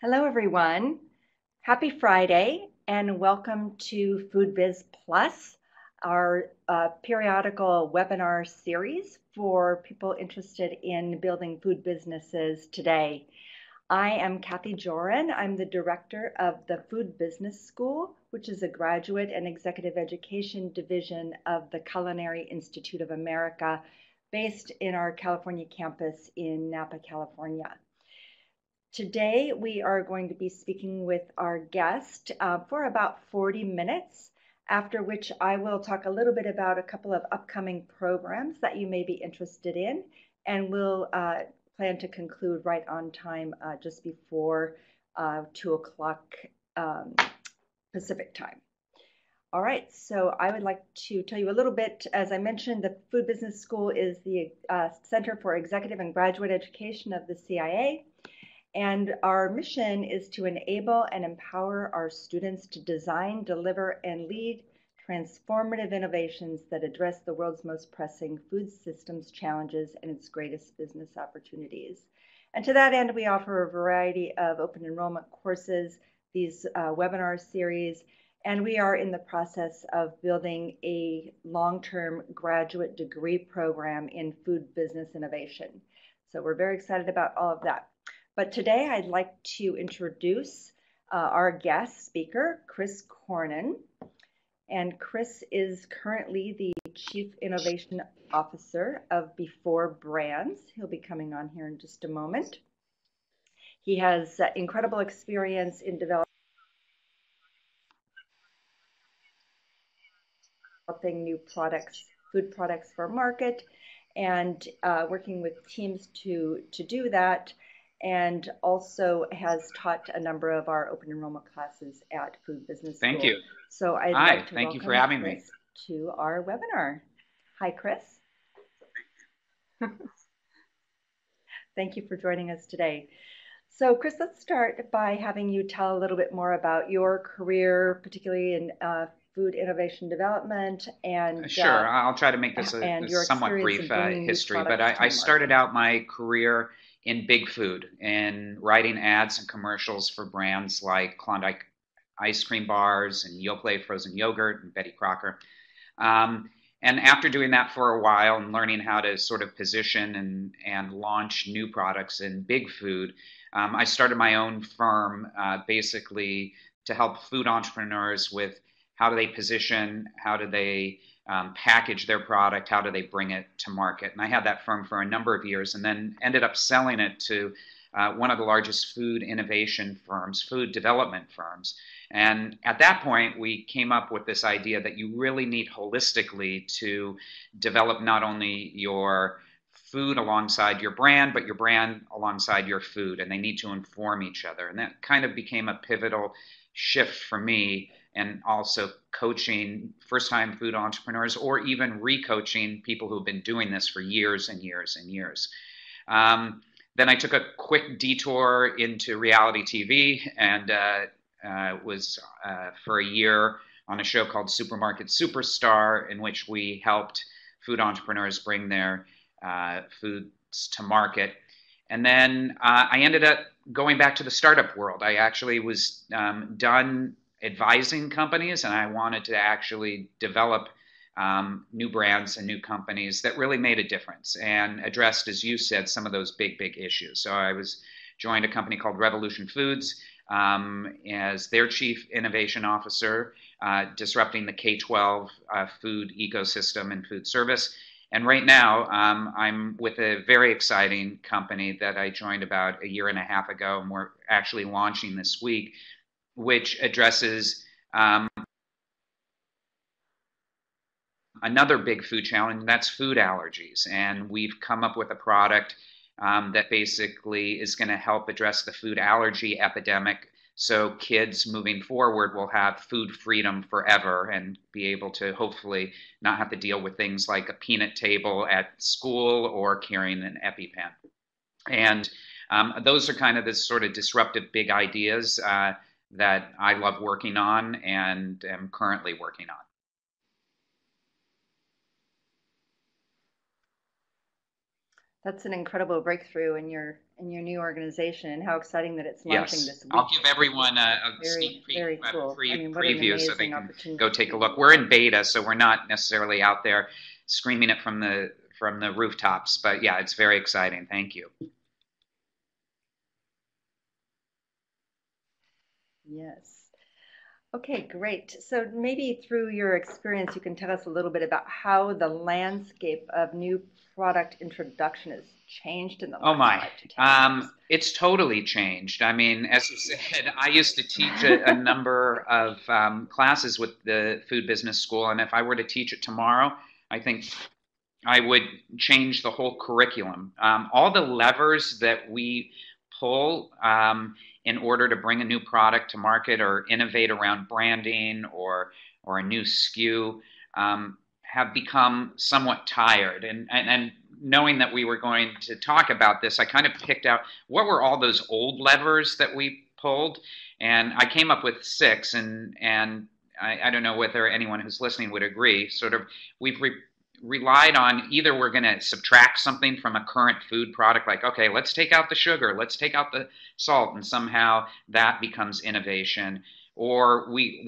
Hello, everyone. Happy Friday, and welcome to FoodBiz Plus, our periodical webinar series for people interested in building food businesses today. I am Kathy Joran. I'm the director of the Food Business School, which is a graduate and executive education division of the Culinary Institute of America, based in our California campus in Napa, California. Today, we are going to be speaking with our guest for about 40 minutes, after which I will talk a little bit about a couple of upcoming programs that you may be interested in, and we'll plan to conclude right on time just before 2 o'clock Pacific time. All right, so I would like to tell you a little bit. As I mentioned, the Food Business School is the Center for Executive and Graduate Education of the CIA. And our mission is to enable and empower our students to design, deliver, and lead transformative innovations that address the world's most pressing food systems challenges and its greatest business opportunities. And to that end, we offer a variety of open enrollment courses, these webinar series, and we are in the process of building a long-term graduate degree program in food business innovation. So we're very excited about all of that. But today I'd like to introduce our guest speaker, Chris Cornyn. And Chris is currently the Chief Innovation Officer of Before Brands. He'll be coming on here in just a moment. He has incredible experience in developing new products, food products for market, and working with teams to do that, and also has taught a number of our open enrollment classes at Food Business School. Thank you. So I'd Hi, like to thank you welcome for having Chris me. to our webinar. Hi, Chris. Thank you for joining us today. So Chris, let's start by having you tell a little bit more about your career, particularly in food innovation development, and Sure, I'll try to make this a your somewhat experience brief in bringing new history, but products to I market. started out my career in big food and writing ads and commercials for brands like Klondike ice cream bars and Yoplait frozen yogurt and Betty Crocker. And after doing that for a while and learning how to sort of position and launch new products in big food, I started my own firm basically to help food entrepreneurs with how do they position, how do they package their product, how do they bring it to market. And I had that firm for a number of years and then ended up selling it to one of the largest food innovation firms, food development firms. And at that point, we came up with this idea that you really need holistically to develop not only your food alongside your brand, but your brand alongside your food, and they need to inform each other. And that kind of became a pivotal shift for me, and also coaching first-time food entrepreneurs or even re-coaching people who've been doing this for years and years and years. Then I took a quick detour into reality TV and was for a year on a show called Supermarket Superstar, in which we helped food entrepreneurs bring their foods to market. And then I ended up going back to the startup world. I actually was done advising companies, and I wanted to actually develop new brands and new companies that really made a difference and addressed, as you said, some of those big issues. So I joined a company called Revolution Foods as their chief innovation officer, disrupting the K-12 food ecosystem and food service. And right now, I'm with a very exciting company that I joined about a year and a half ago, and we're actually launching this week, which addresses another big food challenge, and that's food allergies. And we've come up with a product that basically is going to help address the food allergy epidemic, so kids moving forward will have food freedom forever and be able to hopefully not have to deal with things like a peanut table at school or carrying an EpiPen. And those are kind of the sort of disruptive big ideas that I love working on and am currently working on. That's an incredible breakthrough in your in your new organization, and how exciting that it's launching Yes, this I'll week. give everyone a Very, sneak very cool. I mean, what an preview so they amazing can opportunity. go take a look. We're in beta, so we're not necessarily out there screaming it from the rooftops, but yeah, it's very exciting. Thank you. Yes. Okay, great. So maybe through your experience, you can tell us a little bit about how the landscape of new product introduction has changed in the Oh last my. 5 to 10 years. It's totally changed. I mean, as you said, I used to teach a number of classes with the food business school, and if I were to teach it tomorrow, I think I would change the whole curriculum. All the levers that we pull in order to bring a new product to market or innovate around branding or a new SKU have become somewhat tired. And knowing that we were going to talk about this, I kind of picked out what were all those old levers that we pulled, and I came up with six. And I don't know whether anyone who's listening would agree. Sort of, we've relied on either we're going to subtract something from a current food product, like, okay, let's take out the sugar, let's take out the salt, and somehow that becomes innovation. Or we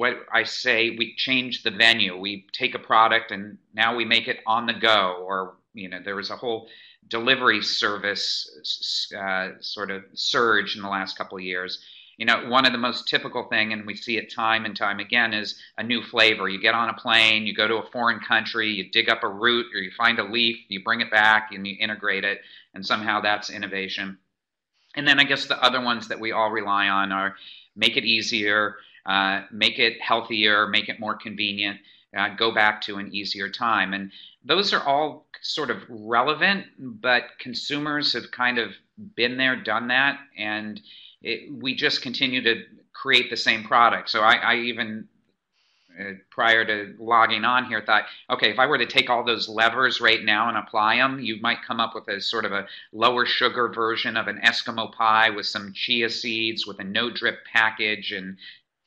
change the venue. We take a product and now we make it on the go. Or, there was a whole delivery service sort of surge in the last couple of years. One of the most typical thing, and we see it time and time again, is a new flavor. You get on a plane, you go to a foreign country, you dig up a root or you find a leaf, you bring it back and you integrate it, and somehow that's innovation. And then I guess the other ones that we all rely on are make it easier, make it healthier, make it more convenient, go back to an easier time. And those are all sort of relevant, but consumers have kind of been there, done that, and we just continue to create the same product. So I even, prior to logging on here, thought, okay, if I were to take all those levers right now and apply them, you might come up with a sort of a lower sugar version of an Eskimo pie with some chia seeds with a no drip package and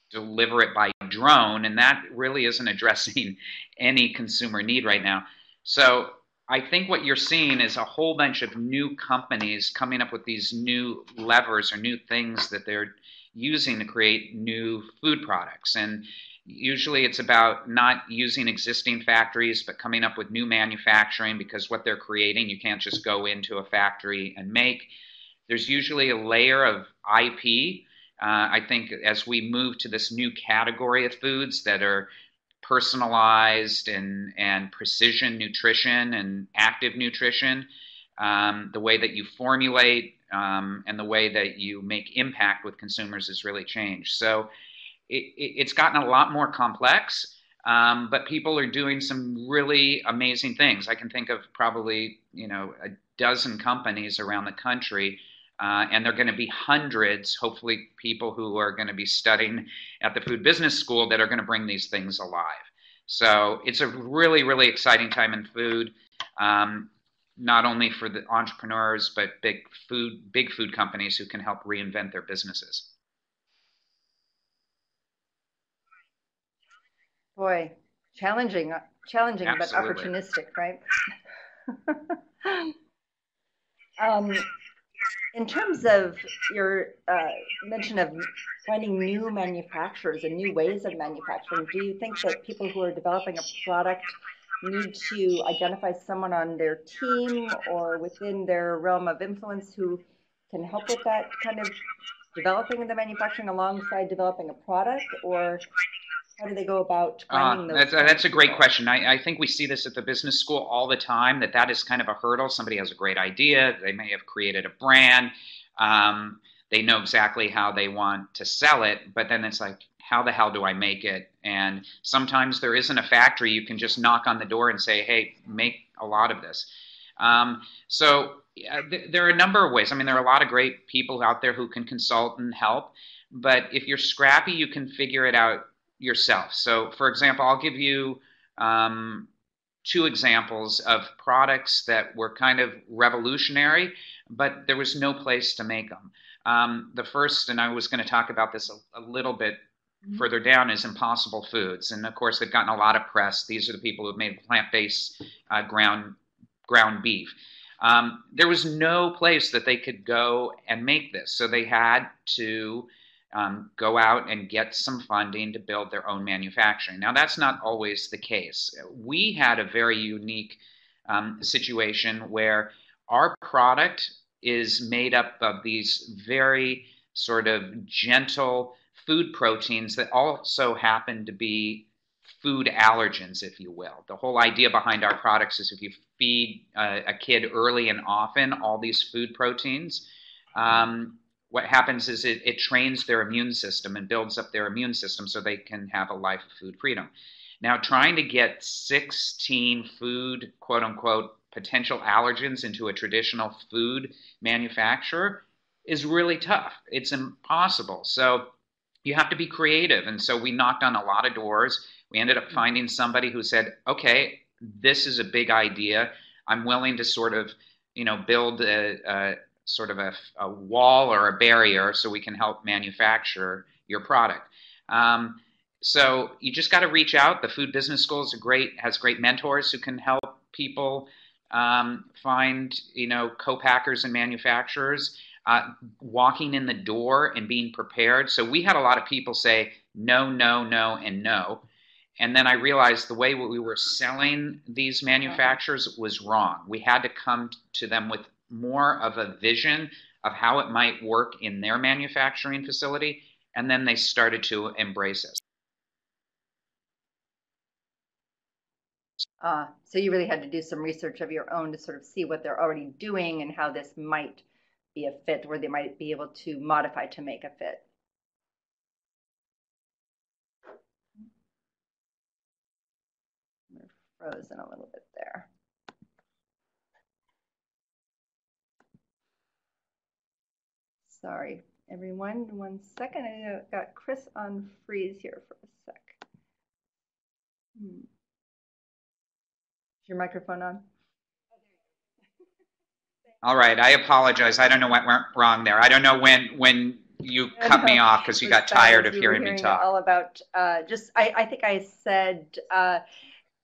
deliver it by drone. And that really isn't addressing any consumer need right now. So I think what you're seeing is a whole bunch of new companies coming up with these new levers or new things that they're using to create new food products. And usually it's about not using existing factories, but coming up with new manufacturing, because what they're creating, you can't just go into a factory and make. There's usually a layer of IP. I think as we move to this new category of foods that are personalized and precision nutrition and active nutrition, the way that you formulate and the way that you make impact with consumers has really changed. So it's gotten a lot more complex, but people are doing some really amazing things. I can think of probably a dozen companies around the country, and they're going to be hundreds, hopefully, people who are going to be studying at the food business school that are going to bring these things alive. So it's a really, really exciting time in food, not only for the entrepreneurs, but big food companies who can help reinvent their businesses. Boy, challenging, but Absolutely. opportunistic, right? In terms of your mention of finding new manufacturers and new ways of manufacturing, do you think that people who are developing a product need to identify someone on their team or within their realm of influence who can help with that kind of developing the manufacturing alongside developing a product? Or how do they go about finding those? That's a great question. I think we see this at the business school all the time, that is kind of a hurdle. Somebody has a great idea. They may have created a brand. They know exactly how they want to sell it, but then it's like, how the hell do I make it? And sometimes there isn't a factory. You can just knock on the door and say, hey, make a lot of this. There are a number of ways. I mean, there are a lot of great people out there who can consult and help, but if you're scrappy, you can figure it out yourself. So, for example, I'll give you two examples of products that were kind of revolutionary, but there was no place to make them. The first, and I was going to talk about this a little bit further down, is Impossible Foods. And of course, they've gotten a lot of press. These are the people who have made plant-based ground beef. There was no place that they could go and make this. So they had to go out and get some funding to build their own manufacturing. Now, that's not always the case. We had a very unique situation where our product is made up of these very sort of gentle food proteins that also happen to be food allergens, if you will. The whole idea behind our products is if you feed a kid early and often all these food proteins, what happens is it trains their immune system and builds up their immune system so they can have a life of food freedom. Now, trying to get 16 food, quote unquote, potential allergens into a traditional food manufacturer is really tough. It's impossible. So you have to be creative. And so we knocked on a lot of doors. We ended up finding somebody who said, okay, this is a big idea. I'm willing to sort of, build a sort of a wall or a barrier so we can help manufacture your product. So you just got to reach out. The Food Business School has great mentors who can help people find, co-packers and manufacturers. Walking in the door and being prepared. So we had a lot of people say no, no, no, and no. And then I realized the way we were selling these manufacturers was wrong. We had to come to them with more of a vision of how it might work in their manufacturing facility, and then they started to embrace us. So you really had to do some research of your own to sort of see what they're already doing and how this might be a fit, where they might be able to modify to make a fit. We're frozen a little bit there. Sorry, everyone. 1 second. I got Chris on freeze here for a sec. Is your microphone on? All right, I apologize. I don't know what went wrong there. I don't know when you cut me off because you got tired of hearing me talk. All about I think I said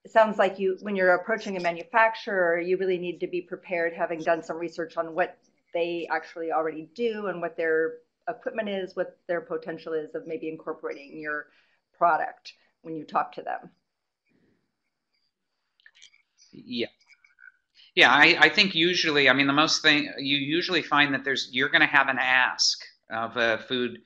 it sounds like when you're approaching a manufacturer, you really need to be prepared, having done some research on what they actually already do and what their equipment is, what their potential is of maybe incorporating your product when you talk to them. Yeah. Yeah, I think usually, you usually find that you're going to have an ask of a food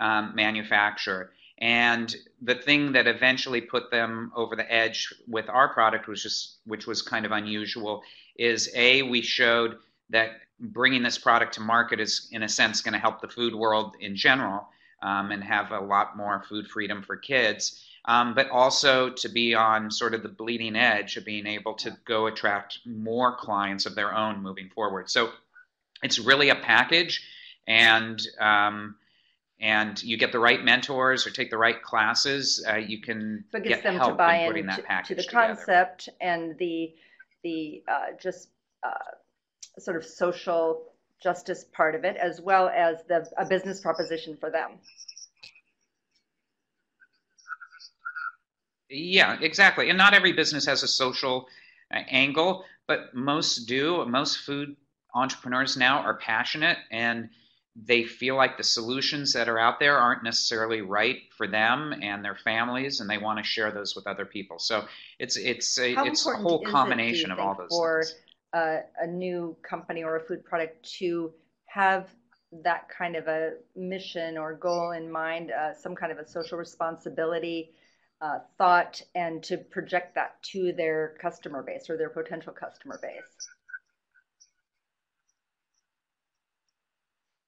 manufacturer. And the thing that eventually put them over the edge with our product, which was kind of unusual, is we showed that bringing this product to market is, in a sense, going to help the food world in general and have a lot more food freedom for kids. But also to be on sort of the bleeding edge of being able to go attract more clients of their own moving forward. So it's really a package, and you get the right mentors or take the right classes, you can get help to buy in putting that package to the concept and the sort of social justice part of it, as well as a business proposition for them. Yeah, exactly. And not every business has a social angle, but most do. Most food entrepreneurs now are passionate, and they feel like the solutions that are out there aren't necessarily right for them and their families, and they want to share those with other people. So it's a whole combination of all those things. For a new company or a food product to have that kind of a mission or goal in mind, some kind of a social responsibility thought, and to project that to their customer base or their potential customer base?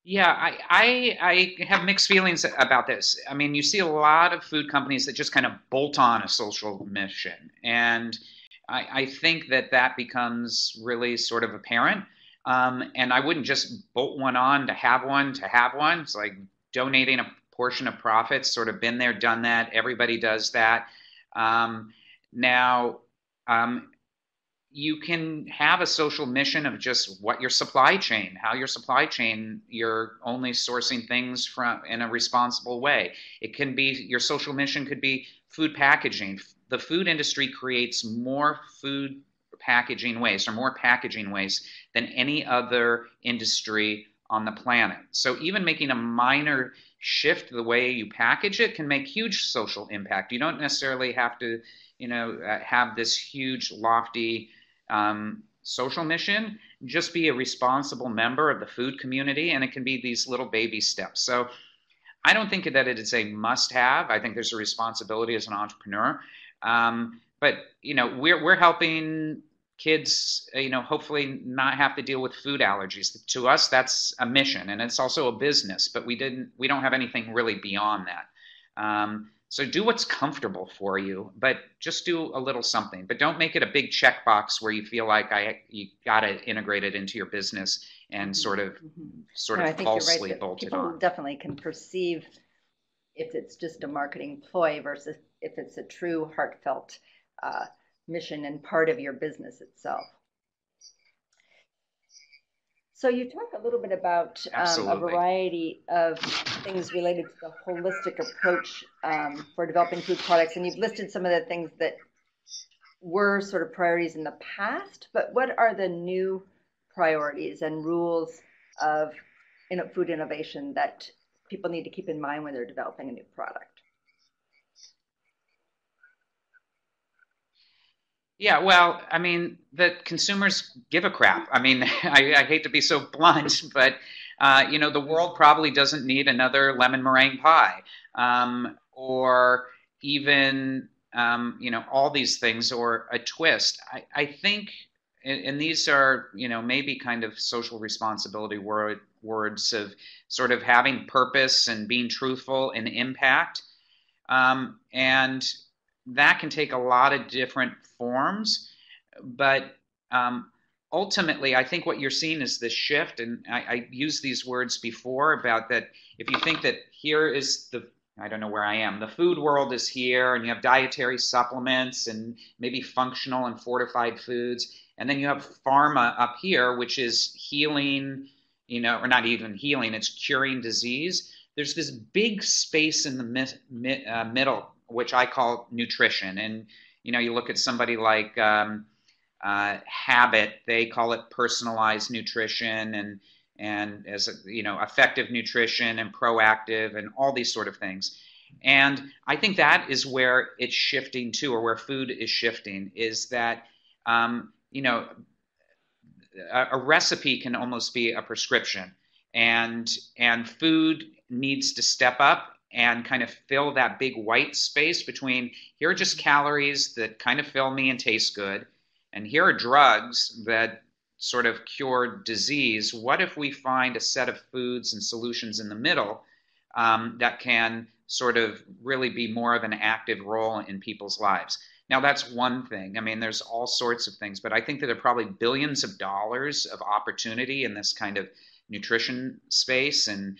Yeah, I have mixed feelings about this. I mean, you see a lot of food companies that just kind of bolt on a social mission. And I think that becomes really sort of apparent. And I wouldn't just bolt one on to have one. It's like donating a portion of profits, sort of been there, done that. Everybody does that. Now, you can have a social mission of just how your supply chain, you're only sourcing things from in a responsible way. It can be, your social mission could be food packaging. The food industry creates more food packaging waste or more packaging waste than any other industry on the planet. So even making a minor shift the way you package it can make huge social impact. You don't necessarily have to, have this huge, lofty social mission. Just be a responsible member of the food community, and it can be these little baby steps. So I don't think that it is a must-have. I think there's a responsibility as an entrepreneur. But we're helping kids, hopefully not have to deal with food allergies. To us, that's a mission, and it's also a business. But we don't have anything really beyond that. So do what's comfortable for you, but just do a little something. But don't make it a big checkbox where you feel like you got to integrate it into your business and sort of falsely bolt it on. People definitely can perceive if it's just a marketing ploy versus if it's a true heartfelt mission and part of your business itself. So you talk a little bit about a variety of things related to the holistic approach for developing food products, and you've listed some of the things that were sort of priorities in the past, but what are the new priorities and rules of food innovation that people need to keep in mind when they're developing a new product? Yeah, well, I mean, the consumers give a crap. I mean, I hate to be so blunt, but, the world probably doesn't need another lemon meringue pie, or even, all these things, or a twist. I think, and these are, maybe kind of social responsibility words of sort of having purpose and being truthful and impact. And that can take a lot of different forms, but ultimately, I think what you're seeing is this shift, and I used these words before about that. If you think that here is I don't know where I am, the food world is here, and you have dietary supplements and maybe functional and fortified foods, and then you have pharma up here, which is healing, or not even healing, it's curing disease. There's this big space in the middle, which I call nutrition. And, you look at somebody like Habit, they call it personalized nutrition and as effective nutrition and proactive and all these sort of things. And I think that is where it's shifting to, or where food is shifting, is that, a recipe can almost be a prescription, and food needs to step up and kind of fill that big white space between, here are just calories that kind of fill me and taste good, and here are drugs that sort of cure disease. What if we find a set of foods and solutions in the middle that can sort of really be more of an active role in people's lives? Now, that's one thing. I mean, there's all sorts of things, but I think that there are probably billions of dollars of opportunity in this kind of nutrition space and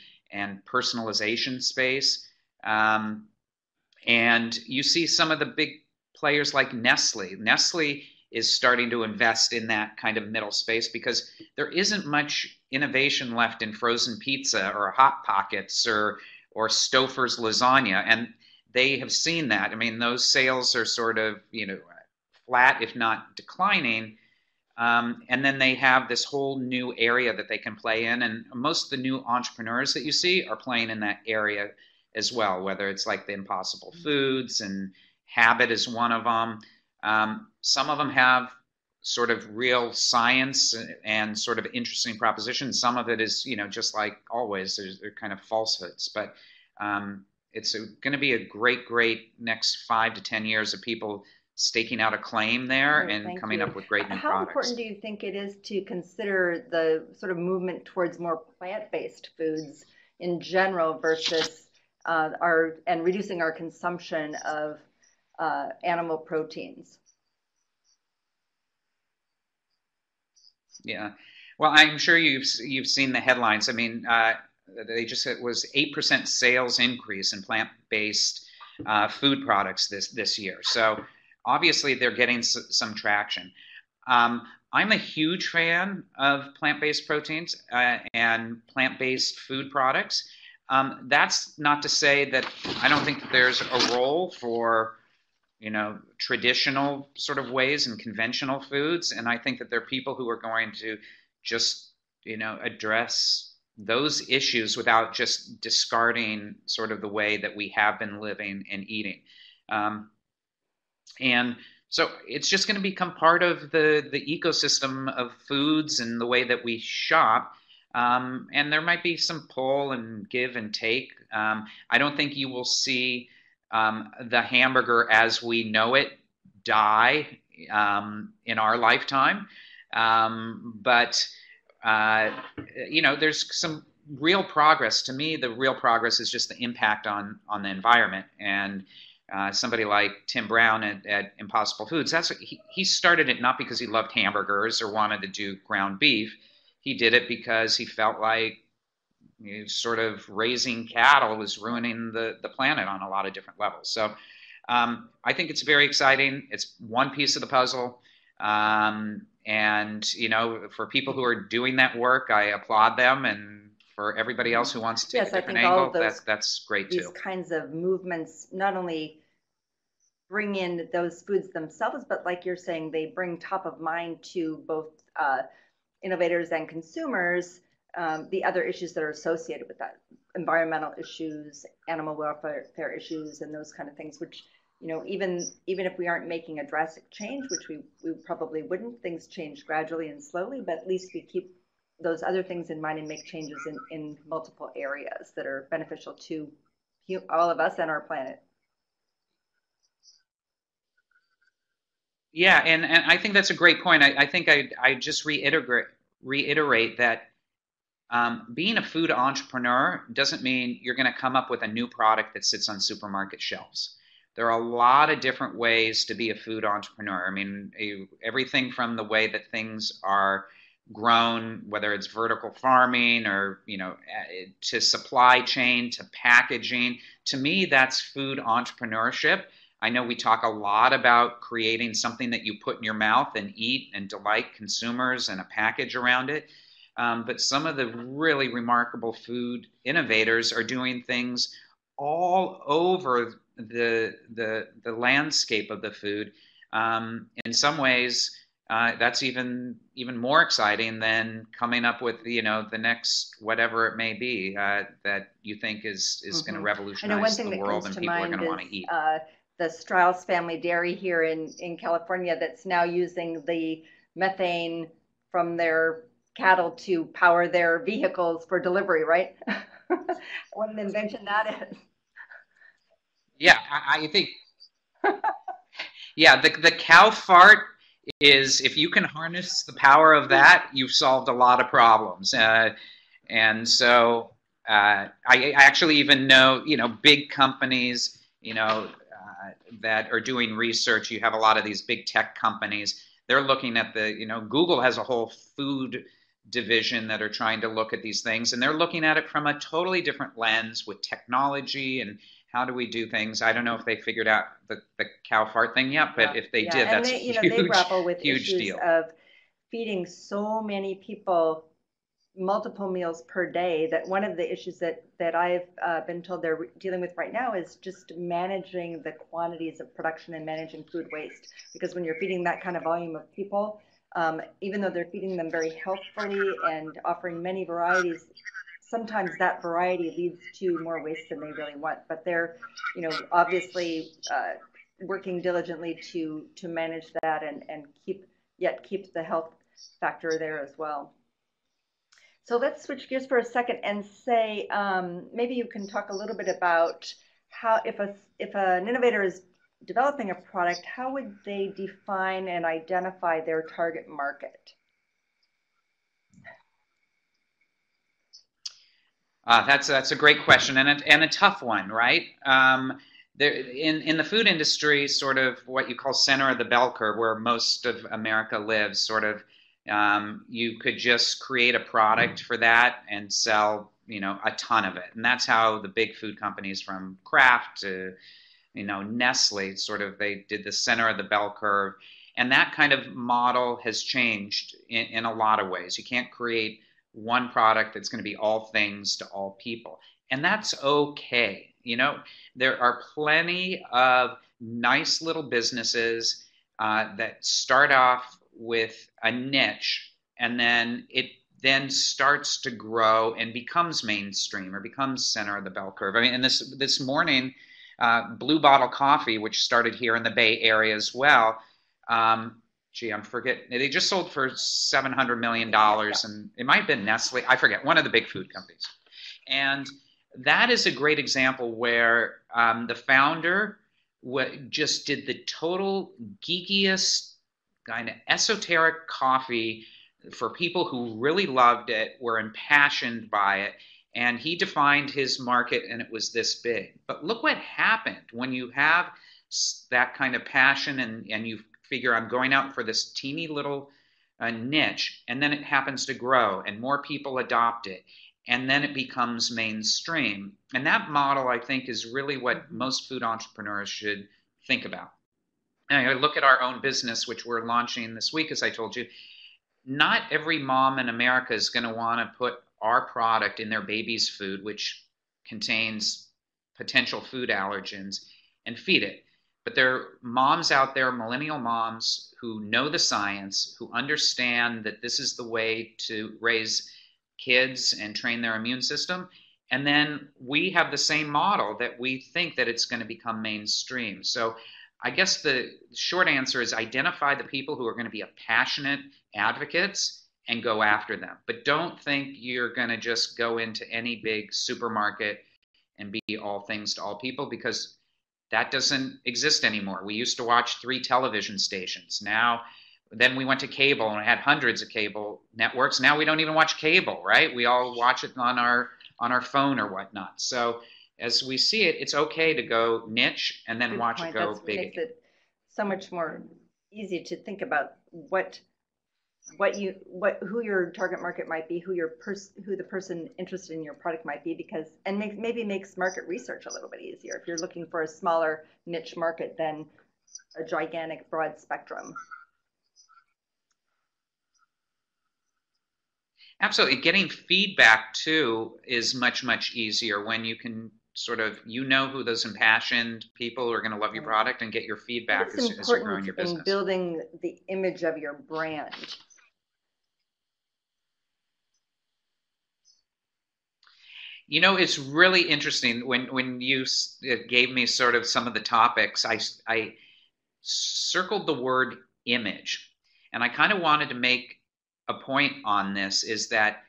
personalization space. And you see some of the big players like Nestle. Nestle is starting to invest in that kind of middle space because there isn't much innovation left in frozen pizza or Hot Pockets or Stouffer's lasagna. And they have seen that. I mean, those sales are sort of, flat, if not declining. And then they have this whole new area that they can play in. And most of the new entrepreneurs that you see are playing in that area as well, whether it's like the Impossible Foods, and Habit is one of them. Some of them have sort of real science and sort of interesting propositions. Some of it is, just like always, they're kind of falsehoods. But it's going to be a great next 5 to 10 years of people staking out a claim there and coming up with great new products. How important do you think it is to consider the sort of movement towards more plant-based foods in general versus and reducing our consumption of animal proteins? Yeah, well, I'm sure you've seen the headlines. I mean, they just said it was 8% sales increase in plant-based food products this year. So obviously they're getting some traction. I'm a huge fan of plant-based proteins and plant-based food products. That's not to say that I don't think that there's a role for traditional sort of ways and conventional foods. And I think that there are people who are going to just, address those issues without just discarding sort of the way that we have been living and eating. And so it's just going to become part of the ecosystem of foods and the way that we shop. And there might be some pull and give and take. I don't think you will see the hamburger as we know it die in our lifetime. But there's some real progress. To me, the real progress is just the impact on the environment. And somebody like Tim Brown at Impossible Foods, he started it not because he loved hamburgers or wanted to do ground beef. He did it because he felt like sort of raising cattle was ruining the planet on a lot of different levels. So I think it's very exciting. It's one piece of the puzzle. And, for people who are doing that work, I applaud them. And for everybody else who wants to take a different angle, that's great too. These kinds of movements not only bring in those foods themselves, but like you're saying, they bring top of mind to both innovators and consumers the other issues that are associated with that, environmental issues, animal welfare issues, and those kind of things, which, even if we aren't making a drastic change, which we probably wouldn't, things change gradually and slowly, but at least we keep those other things in mind and make changes in multiple areas that are beneficial to all of us and our planet. Yeah, and I think that's a great point. I think I just reiterate that being a food entrepreneur doesn't mean you're going to come up with a new product that sits on supermarket shelves. There are a lot of different ways to be a food entrepreneur. I mean, everything from the way that things are grown, whether it's vertical farming or, to supply chain, to packaging. To me, that's food entrepreneurship. I know we talk a lot about creating something that you put in your mouth and eat and delight consumers and a package around it. But some of the really remarkable food innovators are doing things all over the landscape of the food. In some ways, that's even more exciting than coming up with the next whatever it may be that you think is going to revolutionize the world and people are going to want to eat. The Strauss family dairy here in California that's now using the methane from their cattle to power their vehicles for delivery, right? What an invention that is. Yeah, I think, yeah, the cow fart is, if you can harness the power of that, you've solved a lot of problems. And so I actually even know, big companies, that are doing research. You have a lot of these big tech companies. They're looking at Google has a whole food division that are trying to look at these things, and they're looking at it from a totally different lens with technology and how do we do things. I don't know if they figured out the cow fart thing yet, but if they did, that's they grapple with huge issues deal of feeding so many people multiple meals per day, that one of the issues that I've been told they're dealing with right now is just managing the quantities of production and managing food waste. Because when you're feeding that kind of volume of people, even though they're feeding them very healthfully and offering many varieties, sometimes that variety leads to more waste than they really want. But they're, obviously working diligently to manage that and keep the health factor there as well. So let's switch gears for a second and say, maybe you can talk a little bit about how, if an innovator is developing a product, how would they define and identify their target market? That's a great question and a tough one, right? In the food industry, sort of what you call center of the bell curve, where most of America lives, sort of. You could just create a product for that and sell, a ton of it. And that's how the big food companies from Kraft to, Nestle, sort of, they did the center of the bell curve. And that kind of model has changed in a lot of ways. You can't create one product that's going to be all things to all people. And that's okay. You know, there are plenty of nice little businesses that start off with a niche, and then it then starts to grow and becomes mainstream or becomes center of the bell curve. I mean, and this morning, Blue Bottle Coffee, which started here in the Bay Area as well. I'm forgetting. They just sold for $700 million, and it might have been Nestle. I forget, one of the big food companies. And that is a great example where the founder just did the total geekiest kind of esoteric coffee for people who really loved it, were impassioned by it, and he defined his market, and it was this big. But look what happened when you have that kind of passion, and you figure, I'm going out for this teeny little niche, and then it happens to grow, and more people adopt it, and then it becomes mainstream. And that model, I think, is really what most food entrepreneurs should think about. And I look at our own business, which we're launching this week, as I told you. Not every mom in America is going to want to put our product in their baby's food, which contains potential food allergens, and feed it. But there are moms out there, millennial moms, who know the science, who understand that this is the way to raise kids and train their immune system. And then we have the same model that we think that it's going to become mainstream. So I guess the short answer is identify the people who are going to be passionate advocates and go after them. But don't think you're going to just go into any big supermarket and be all things to all people, because that doesn't exist anymore. We used to watch 3 television stations. Then we went to cable and had hundreds of cable networks. Now we don't even watch cable, right? We all watch it on our phone or whatnot. So as we see it, it's okay to go niche and then watch it go big. Makes it so much more easy to think about who your target market might be, who the person interested in your product might be, and maybe makes market research a little bit easier if you're looking for a smaller niche market than a gigantic broad spectrum. Absolutely. Getting feedback too is much, much easier when you can sort of, who those impassioned people who are going to love your product, and get your feedback as you're growing your business. In building the image of your brand. You know, it's really interesting when you gave me sort of some of the topics, I circled the word image, and I kind of wanted to make a point on this, is that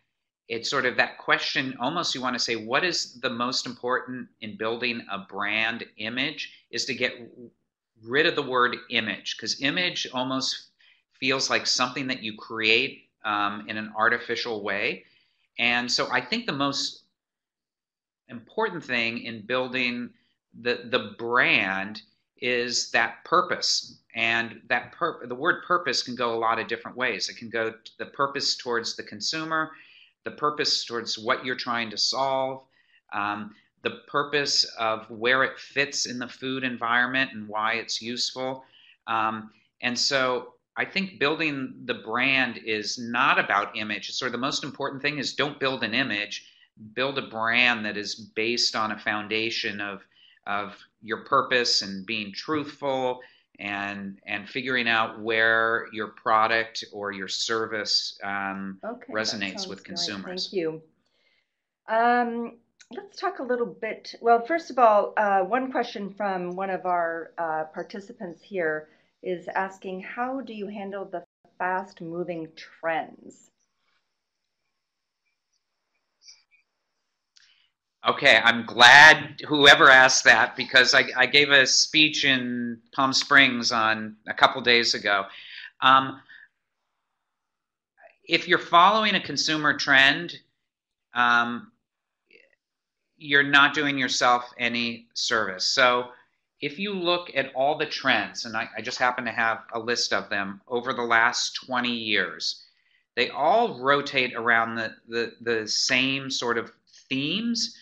it's sort of that question, almost you want to say, what is the most important in building a brand image, is to get rid of the word image, because image almost feels like something that you create in an artificial way. And so I think the most important thing in building the brand is that purpose. And that the word purpose can go a lot of different ways. It can go to the purpose towards the consumer, the purpose towards what you're trying to solve, the purpose of where it fits in the food environment and why it's useful. And so I think building the brand is not about image. It's sort of the most important thing is don't build an image, build a brand that is based on a foundation of your purpose and being truthful, and figuring out where your product or your service resonates with consumers. Thank you. Let's talk a little bit. Well, first of all, one question from one of our participants here is asking, how do you handle the fast-moving trends? Okay, I'm glad whoever asked that, because I gave a speech in Palm Springs on a couple days ago. If you're following a consumer trend, you're not doing yourself any service. So if you look at all the trends, and I just happen to have a list of them over the last 20 years, they all rotate around the same sort of themes,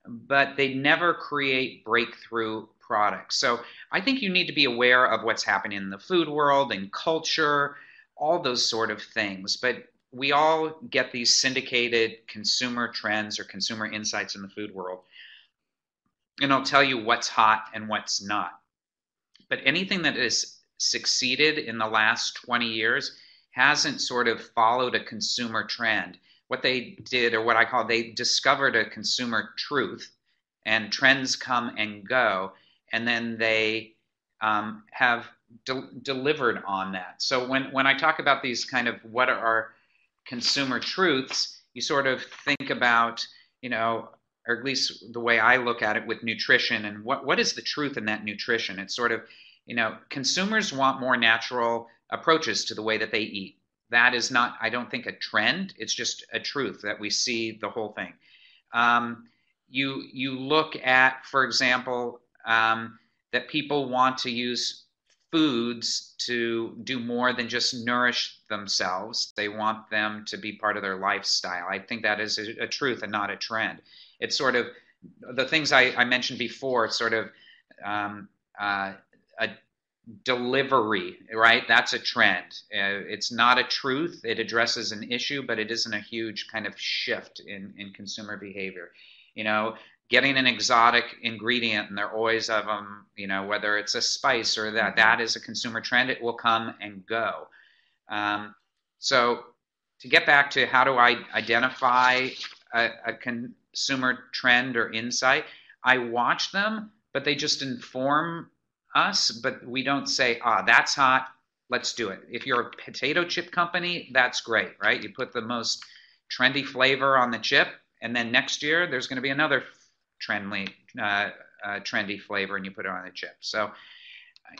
but they never create breakthrough products. So I think you need to be aware of what's happening in the food world and culture, all those sort of things. But we all get these syndicated consumer trends or consumer insights in the food world, and I'll tell you what's hot and what's not. But anything that has succeeded in the last 20 years hasn't sort of followed a consumer trend. What they did, or what I call, they discovered a consumer truth, and trends come and go, and then they have delivered on that. So when I talk about these kind of what are our consumer truths, you sort of think about, or at least the way I look at it with nutrition, and what is the truth in that nutrition? It's sort of, consumers want more natural approaches to the way that they eat. That is not, I don't think, a trend. It's just a truth that we see the whole thing. You look at, for example, that people want to use foods to do more than just nourish themselves. They want them to be part of their lifestyle. I think that is a truth and not a trend. It's sort of the things I mentioned before, sort of a delivery, right? That's a trend. It's not a truth. It addresses an issue, but it isn't a huge kind of shift in consumer behavior. Getting an exotic ingredient, and there are always of them, whether it's a spice or that is a consumer trend. It will come and go. So to get back to how do I identify a consumer trend or insight, I watch them, but they just inform us, but we don't say, that's hot, let's do it. If you're a potato chip company, that's great, right? You put the most trendy flavor on the chip, and then next year there's going to be another trendy flavor, and you put it on the chip. So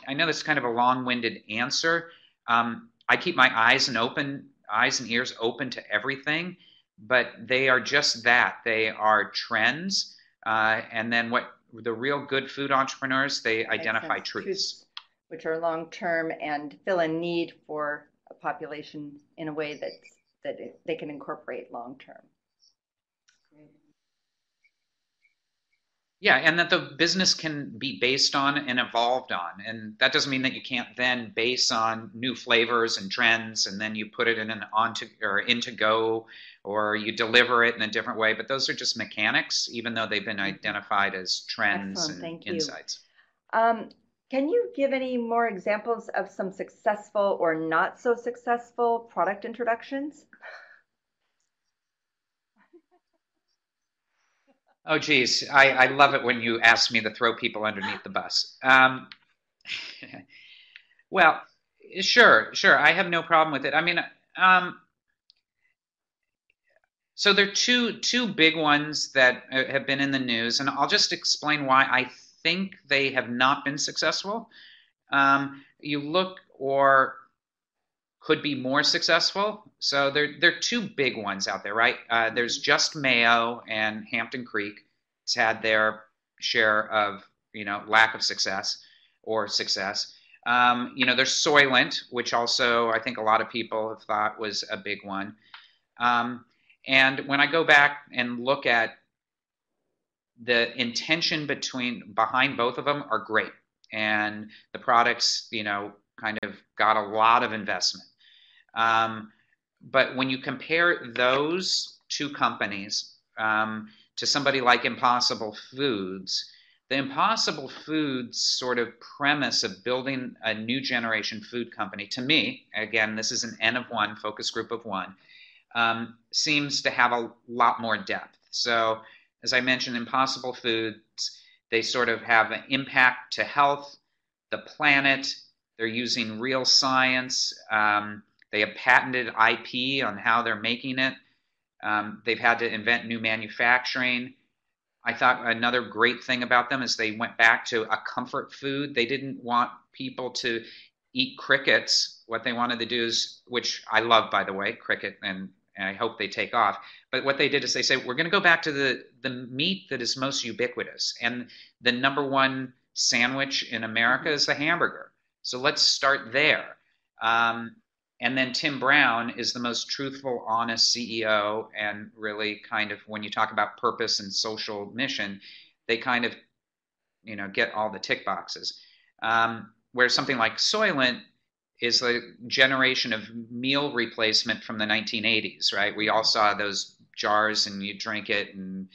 I know that's kind of a long-winded answer. I keep my eyes and ears open to everything, but they are just that. They are trends, and then what the real good food entrepreneurs, they identify truths, which are long-term and fill a need for a population in a way that they can incorporate long-term. Yeah, and that the business can be based on and evolved on. And that doesn't mean that you can't then base on new flavors and trends, and then you put it in an into go, or you deliver it in a different way. But those are just mechanics, even though they've been identified as trends and insights. Can you give any more examples of some successful or not so successful product introductions? Oh, geez. I love it when you ask me to throw people underneath the bus. Well, sure. I have no problem with it. I mean, so there are two big ones that have been in the news, and I'll just explain why I think they have not been successful. You look or could be more successful. So there are two big ones out there, right? There's Just Mayo, and Hampton Creek has had their share of, lack of success or success. There's Soylent, which also I think a lot of people have thought was a big one. And when I go back and look at the intention behind both of them are great. And the products, kind of got a lot of investment. But when you compare those two companies to somebody like Impossible Foods, the Impossible Foods sort of premise of building a new generation food company, to me, again, this is an N of one, focus group of one, seems to have a lot more depth. So as I mentioned, Impossible Foods, they sort of have an impact to health, the planet. They're using real science. They have patented IP on how they're making it. They've had to invent new manufacturing. I thought another great thing about them is they went back to a comfort food. They didn't want people to eat crickets. What they wanted to do is, which I love, by the way, cricket, and I hope they take off. But what they did is they said, we're going to go back to the meat that is most ubiquitous. And the number one sandwich in America is the hamburger. So let's start there. And then Tim Brown is the most truthful, honest CEO, and really kind of, when you talk about purpose and social mission, they kind of, get all the tick boxes. Whereas something like Soylent, is the generation of meal replacement from the 1980s, right? We all saw those jars and you drink it, and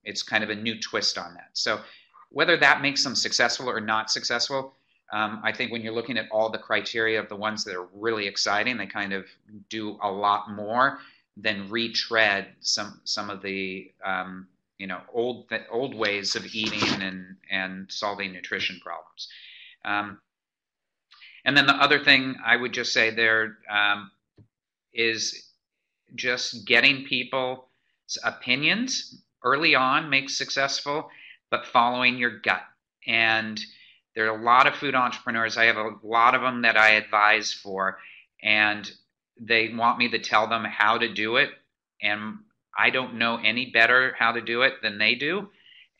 it's kind of a new twist on that. So whether that makes them successful or not successful, I think when you're looking at all the criteria of the ones that are really exciting, they kind of do a lot more than retread some of the old ways of eating and solving nutrition problems. And then the other thing I would just say there is just getting people's opinions early on makes successful, but following your gut. And there are a lot of food entrepreneurs. I have a lot of them that I advise for, and they want me to tell them how to do it. And I don't know any better how to do it than they do.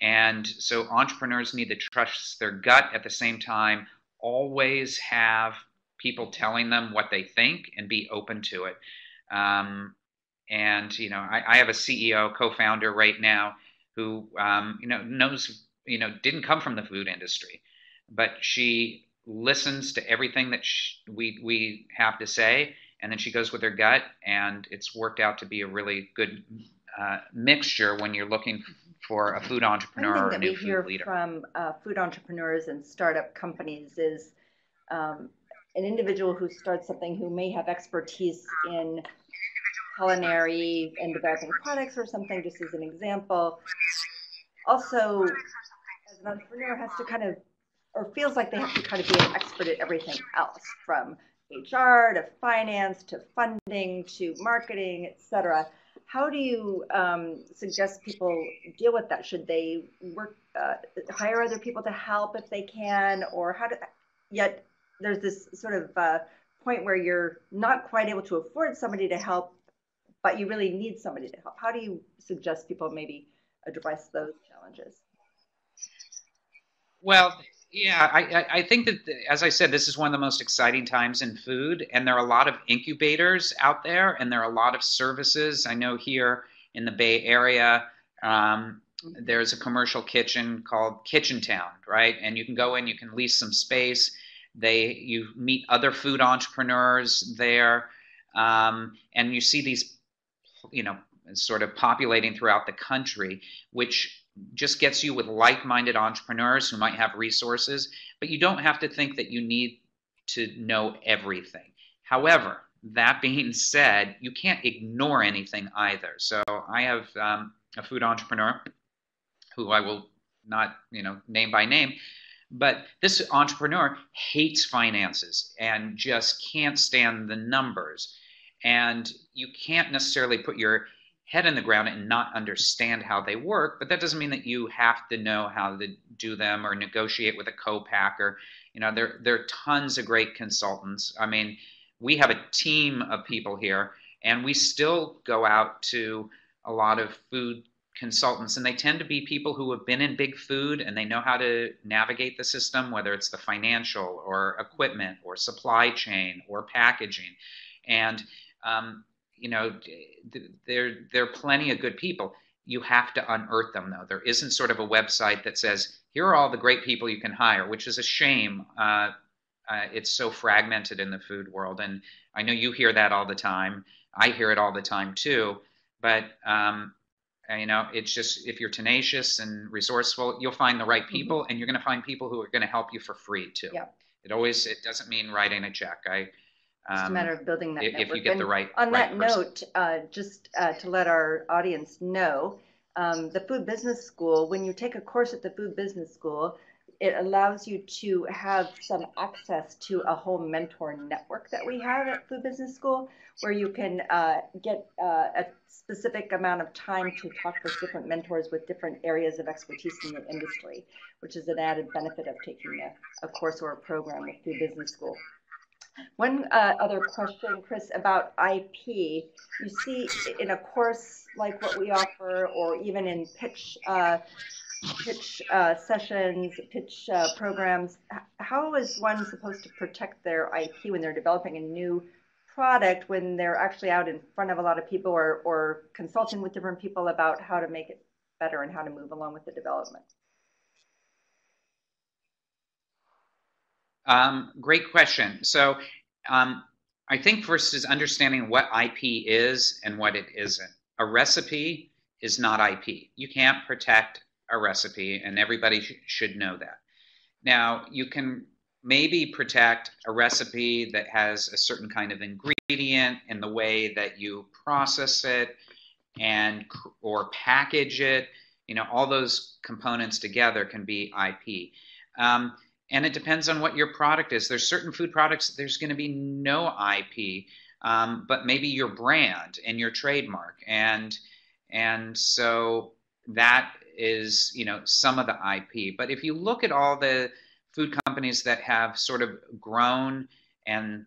And so entrepreneurs need to trust their gut. At the same time, always have people telling them what they think and be open to it. And I have a CEO, co-founder right now who knows, didn't come from the food industry, but she listens to everything that we have to say, and then she goes with her gut, and it's worked out to be a really good mixture when you're looking for a food entrepreneur or a new food leader. One thing that we hear from food entrepreneurs and startup companies is an individual who starts something who may have expertise in culinary and developing products or something, just as an example, also as an entrepreneur has to kind of, or feels like they have to kind of be an expert at everything else, from HR to finance to funding to marketing, etc. How do you suggest people deal with that? Should they hire other people to help if they can, or yet there's this sort of point where you're not quite able to afford somebody to help, but you really need somebody to help. How do you suggest people maybe address those challenges? Well, yeah, I think that, as I said, this is one of the most exciting times in food, and there are a lot of incubators out there, and there are a lot of services. I know here in the Bay Area, there's a commercial kitchen called Kitchen Town, right? And you can go in, you can lease some space. You meet other food entrepreneurs there, and you see these, sort of populating throughout the country, which just gets you with like-minded entrepreneurs who might have resources, but you don't have to think that you need to know everything. However, that being said, you can't ignore anything either. So I have a food entrepreneur who I will not, name by name, but this entrepreneur hates finances and just can't stand the numbers. And you can't necessarily put your head in the ground and not understand how they work, but that doesn't mean that you have to know how to do them or negotiate with a co-packer. There are tons of great consultants. I mean, we have a team of people here, and we still go out to a lot of food consultants, and they tend to be people who have been in big food and they know how to navigate the system, whether it's the financial or equipment or supply chain or packaging. And there are plenty of good people. You have to unearth them, though. There isn't sort of a website that says, here are all the great people you can hire, which is a shame. It's so fragmented in the food world. And I know you hear that all the time. I hear it all the time, too. But, it's just, if you're tenacious and resourceful, you'll find the right people, and you're going to find people who are going to help you for free, too. Yeah. It doesn't mean writing a check. Just a matter of building that network. If you get the right on that person. Note, just to let our audience know, the Food Business School, when you take a course at the Food Business School, it allows you to have some access to a whole mentor network that we have at Food Business School, where you can get a specific amount of time to talk with different mentors with different areas of expertise in the industry, which is an added benefit of taking a course or a program with Food Business School. One other question, Chris, about IP. You see in a course like what we offer, or even in pitch sessions, pitch programs, how is one supposed to protect their IP when they're developing a new product, when they're actually out in front of a lot of people, or consulting with different people about how to make it better and how to move along with the development? Great question. So I think first is understanding what IP is and what it isn't. A recipe is not IP. You can't protect a recipe, and everybody should know that. Now, you can maybe protect a recipe that has a certain kind of ingredient and the way that you process it and or package it. You know, all those components together can be IP. And it depends on what your product is. There's certain food products there's going to be no IP, but maybe your brand and your trademark, and so that is, you know, some of the IP. But if you look at all the food companies that have sort of grown and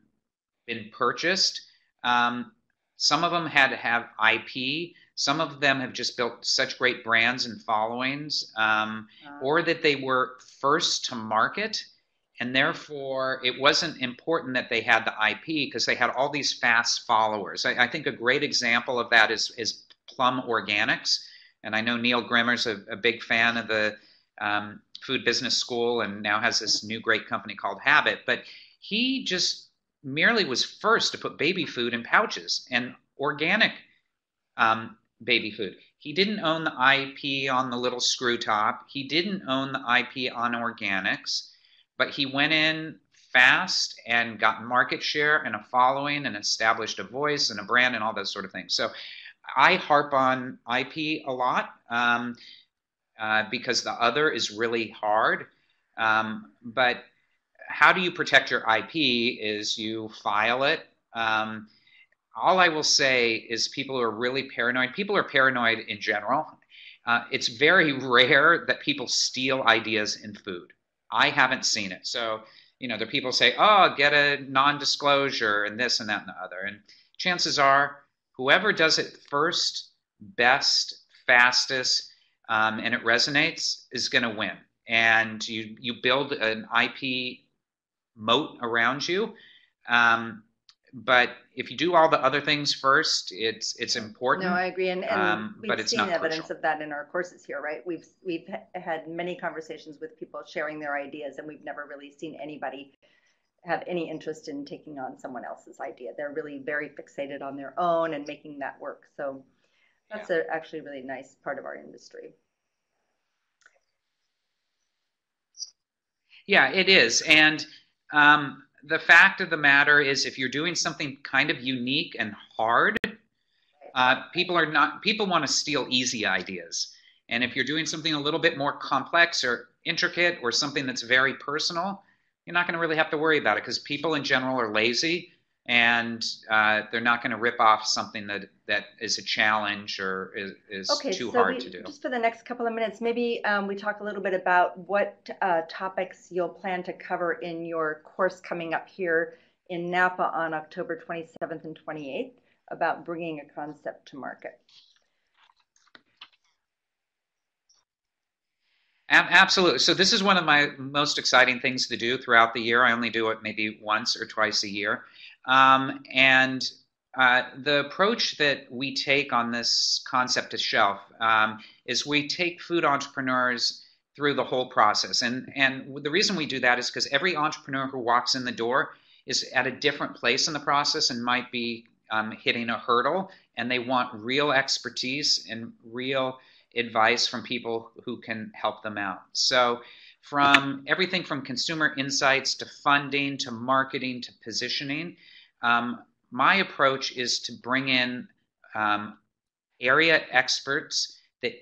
been purchased, some of them had to have IP. Some of them have just built such great brands and followings, or that they were first to market, and therefore it wasn't important that they had the IP because they had all these fast followers. I think a great example of that is Plum Organics, and I know Neil Grimmer's a big fan of the food business school and now has this new great company called Habit, but he just merely was first to put baby food in pouches and organic baby food. He didn't own the IP on the little screw top. He didn't own the IP on organics, but he went in fast and got market share and a following and established a voice and a brand and all those sort of things. So I harp on IP a lot because the other is really hard. But how do you protect your IP is you file it. All I will say is people are really paranoid. People are paranoid in general. It's very rare that people steal ideas in food. I haven't seen it. So, you know, the people say, oh, get a non-disclosure and this and that and the other. And chances are whoever does it first, best, fastest, and it resonates is going to win. And you build an IP moat around you. But if you do all the other things first, it's important. No, I agree, and but we've it's seen not evidence crucial. of that in our courses here, right? We've had many conversations with people sharing their ideas, and we've never really seen anybody have any interest in taking on someone else's idea. They're really very fixated on their own and making that work. So that's actually a really nice part of our industry. Yeah, it is. And the fact of the matter is, if you're doing something kind of unique and hard, people want to steal easy ideas. And if you're doing something a little bit more complex or intricate or something that's very personal, you're not going to really have to worry about it because people in general are lazy and they're not going to rip off something that is a challenge or is too hard to do. Just for the next couple of minutes, maybe we talk a little bit about what topics you'll plan to cover in your course coming up here in Napa on October 27th and 28th about bringing a concept to market. Absolutely. So this is one of my most exciting things to do throughout the year. I only do it maybe once or twice a year. And the approach that we take on this concept to shelf is we take food entrepreneurs through the whole process. And the reason we do that is because every entrepreneur who walks in the door is at a different place in the process and might be hitting a hurdle, and they want real expertise and real advice from people who can help them out. So from everything from consumer insights to funding to marketing to positioning, my approach is to bring in area experts that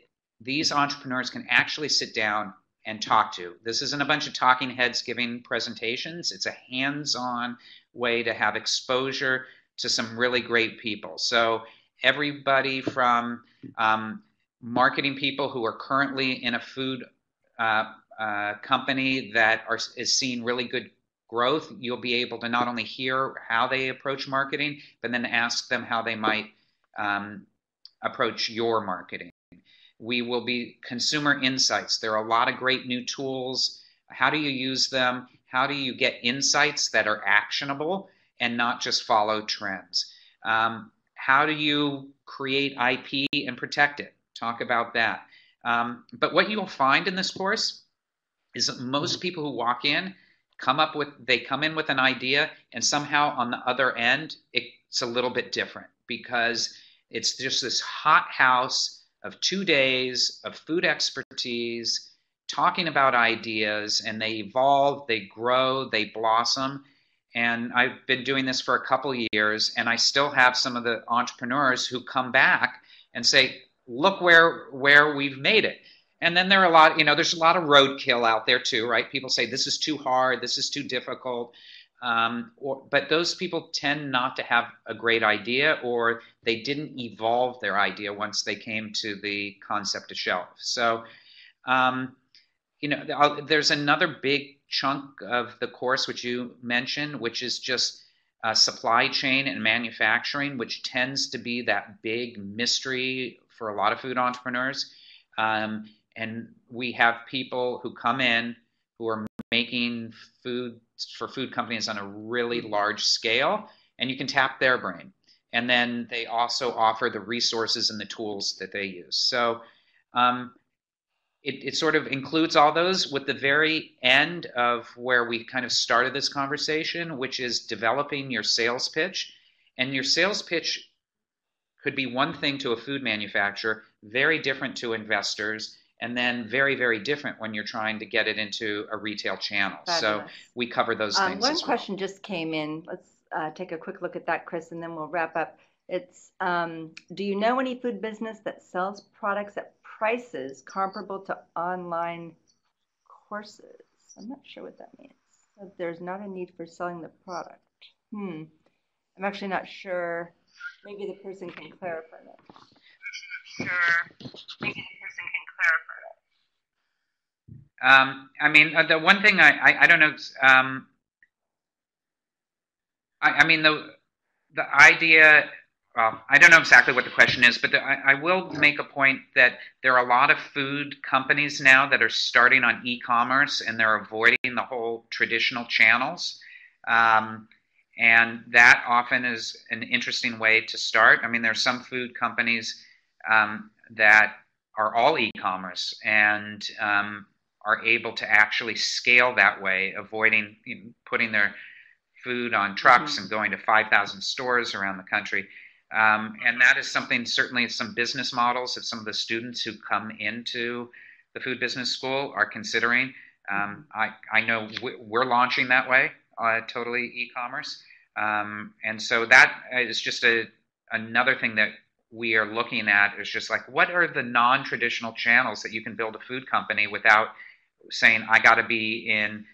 these entrepreneurs can actually sit down and talk to. This isn't a bunch of talking heads giving presentations. It's a hands-on way to have exposure to some really great people. So everybody from marketing people who are currently in a food company that is seeing really good growth, you'll be able to not only hear how they approach marketing, but then ask them how they might approach your marketing. We will be consumer insights. There are a lot of great new tools. How do you use them? How do you get insights that are actionable and not just follow trends? How do you create IP and protect it? Talk about that. But what you'll find in this course is that most people who walk in they come in with an idea, and somehow on the other end, it's a little bit different because it's just this hot house of 2 days of food expertise, talking about ideas, and they evolve, they grow, they blossom. And I've been doing this for a couple of years, and I still have some of the entrepreneurs who come back and say, look where we've made it. And then there are a lot, there's a lot of roadkill out there too, right? People say this is too hard, this is too difficult. But those people tend not to have a great idea, or they didn't evolve their idea once they came to the concept of shelf. So, there's another big chunk of the course which you mentioned, which is just supply chain and manufacturing, which tends to be that big mystery for a lot of food entrepreneurs. And we have people who come in who are making food for food companies on a really large scale, and you can tap their brain. And then they also offer the resources and the tools that they use. So it sort of includes all those, with the very end of where we kind of started this conversation, which is developing your sales pitch. And your sales pitch could be one thing to a food manufacturer, very different to investors, and then very, very different when you're trying to get it into a retail channel. Fabulous. So we cover those things. One question just came in. Let's take a quick look at that, Chris, and then we'll wrap up. It's, do you know any food business that sells products at prices comparable to online courses? I'm not sure what that means. So there's not a need for selling the product. I'm actually not sure. Maybe the person can clarify that. I mean, the one thing I don't know. I mean, the idea. Well, I don't know exactly what the question is, but I will make a point that there are a lot of food companies now that are starting on e-commerce, and they're avoiding the whole traditional channels. And that often is an interesting way to start. I mean, there's some food companies that are all e-commerce and are able to actually scale that way, avoiding putting their food on trucks and going to 5,000 stores around the country. And that is something, certainly some business models that some of the students who come into the food business school are considering. I know we're launching that way, totally e-commerce. And so that is just another thing that we are looking at, is just like, what are the non-traditional channels that you can build a food company without saying, I got to be in,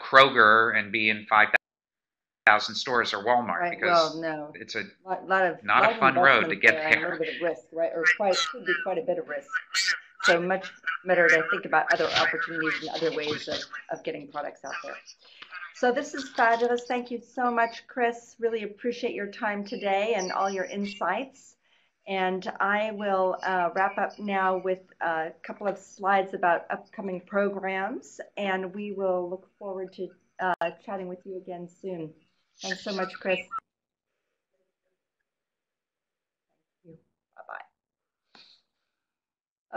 Kroger and be in 5,000 stores or Walmart, right, because no. It's a not a fun road to get there. A little bit of risk, right? Or could be quite a bit of risk. So much better to think about other opportunities and other ways of getting products out there. So this is fabulous. Thank you so much, Chris. Really appreciate your time today and all your insights. And I will wrap up now with a couple of slides about upcoming programs, and we will look forward to chatting with you again soon. Thanks so much, Chris. Thank you. Bye-bye.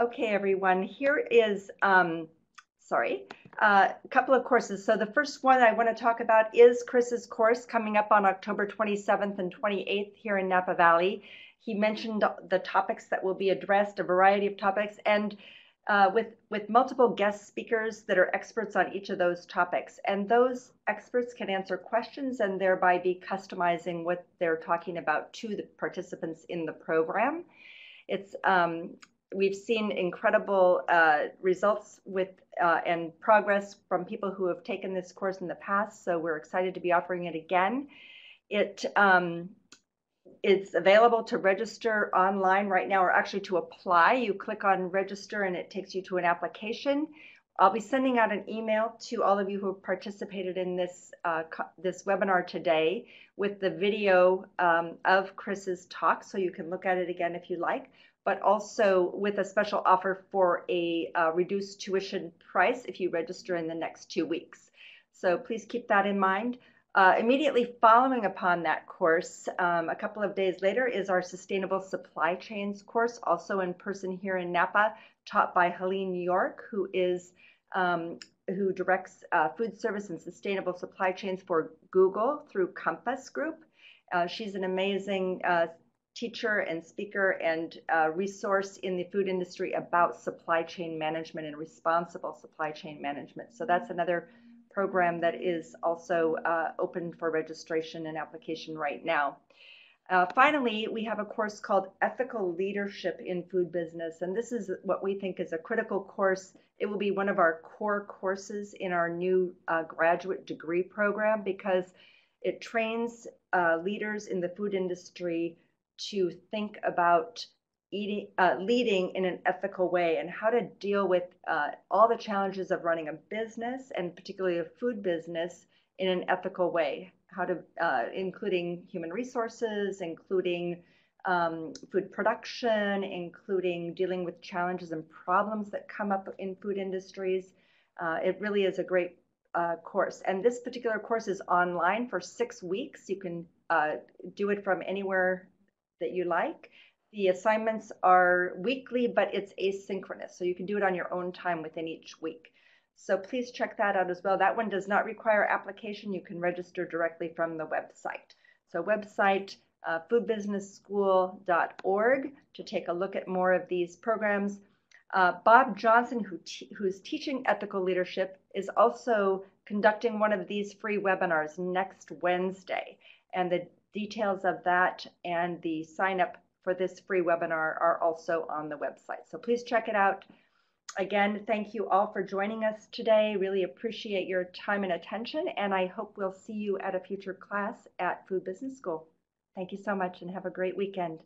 Okay, everyone. Here is, a couple of courses. So the first one I want to talk about is Chris's course coming up on October 27th and 28th here in Napa Valley. He mentioned the topics that will be addressed, a variety of topics, and with multiple guest speakers that are experts on each of those topics. And those experts can answer questions and thereby be customizing what they're talking about to the participants in the program. It's we've seen incredible results with and progress from people who have taken this course in the past, so we're excited to be offering it again. It's available to register online right now, or actually to apply. You click on register and it takes you to an application. I'll be sending out an email to all of you who have participated in this webinar today with the video of Chris's talk, so you can look at it again if you like, but also with a special offer for a reduced tuition price if you register in the next 2 weeks. So please keep that in mind. Immediately following upon that course, a couple of days later, is our Sustainable Supply Chains course, also in person here in Napa, taught by Helene York, who is who directs food service and sustainable supply chains for Google through Compass Group. She's an amazing teacher and speaker and resource in the food industry about supply chain management and responsible supply chain management. So that's another program that is also open for registration and application right now. Finally, we have a course called Ethical Leadership in Food Business, and this is what we think is a critical course. It will be one of our core courses in our new graduate degree program because it trains leaders in the food industry to think about leading in an ethical way and how to deal with all the challenges of running a business and particularly a food business in an ethical way. How to, including human resources, including food production, including dealing with challenges and problems that come up in food industries. It really is a great course. And this particular course is online for 6 weeks. You can do it from anywhere that you like. The assignments are weekly, but it's asynchronous. So you can do it on your own time within each week. So please check that out as well. That one does not require application. You can register directly from the website. So website, foodbusinessschool.org to take a look at more of these programs. Bob Johnson, who's teaching ethical leadership, is also conducting one of these free webinars next Wednesday. And the details of that and the sign up for this free webinar are also on the website. So please check it out. Again, thank you all for joining us today. Really appreciate your time and attention, and I hope we'll see you at a future class at Food Business School. Thank you so much and have a great weekend.